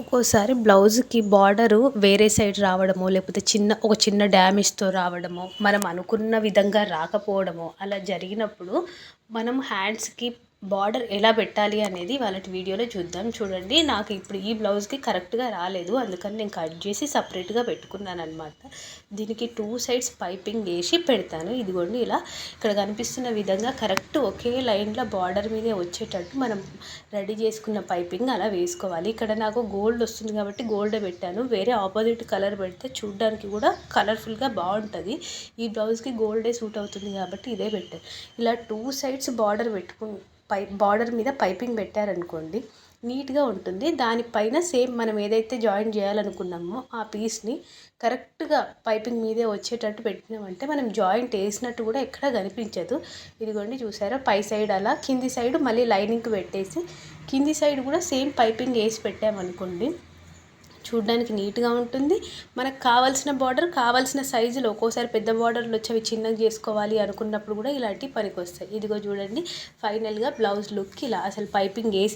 ఒక్కోసారి బ్లౌజ్‌కి బార్డరు వేరే సైడ్ రావడమో, లేకపోతే ఒక చిన్న డ్యామేజ్‌తో రావడమో, మనం అనుకున్న విధంగా రాకపోవడమో అలా జరిగినప్పుడు మనం హ్యాండ్స్‌కి బార్డర్ ఎలా పెట్టాలి అనేది వాళ్ళటి వీడియోలో చూద్దాం. చూడండి, నాకు ఇప్పుడు ఈ బ్లౌజ్‌కి కరెక్ట్‌గా రాలేదు. అందుకని నేను కట్ చేసి సపరేట్‌గా పెట్టుకున్నాననమాట. దీనికి 2 సైడ్స్ పైపింగ్ వేసి పెడతాను. ఇదిగోండి ఇలా ఇక్కడ కనిపిస్తున్న విధంగా కరెక్ట్ ఒకే లైన్లో బార్డర్ మీదే వచ్చేటట్టు మనం రెడీ చేసుకున్న పైపింగ్ అలా వేసుకోవాలి. ఇక్కడ నాకు గోల్డ్ వస్తుంది కాబట్టి గోల్డే పెట్టాను. వేరే ఆపోజిట్ కలర్ పెడితే చూడడానికి కూడా కలర్ఫుల్గా బాగుంటుంది. ఈ బ్లౌజ్కి గోల్డే సూట్ అవుతుంది కాబట్టి ఇదే పెట్టాను. ఇలా 2 సైడ్స్ బార్డర్ బార్డర్ మీద పైపింగ్ పెట్టారనుకోండి, నీట్గా ఉంటుంది. దానిపైన సేమ్ మనం ఏదైతే జాయిన్ చేయాలనుకున్నామో ఆ పీస్ని కరెక్ట్గా పైపింగ్ మీదే వచ్చేటట్టు పెట్టినామంటే మనం జాయింట్ వేసినట్టు కూడా ఎక్కడ కనిపించదు. ఇదిగోండి చూసారా, పై సైడ్ అలా, కింది సైడ్ మళ్ళీ లైనింగ్కి పెట్టేసి కింది సైడ్ కూడా సేమ్ పైపింగ్ వేసి పెట్టామనుకోండి, చూడ్డానికి నీట్గా ఉంటుంది. మనకు కావాల్సిన బార్డర్ కావాల్సిన సైజులో, ఒక్కోసారి పెద్ద బార్డర్లు వచ్చి అవి చిన్నగా చేసుకోవాలి అనుకున్నప్పుడు కూడా ఇలాంటివి పనికి వస్తాయి. ఇదిగో చూడండి, ఫైనల్గా బ్లౌజ్ లుక్ ఇలా అసలు పైపింగ్ వేసి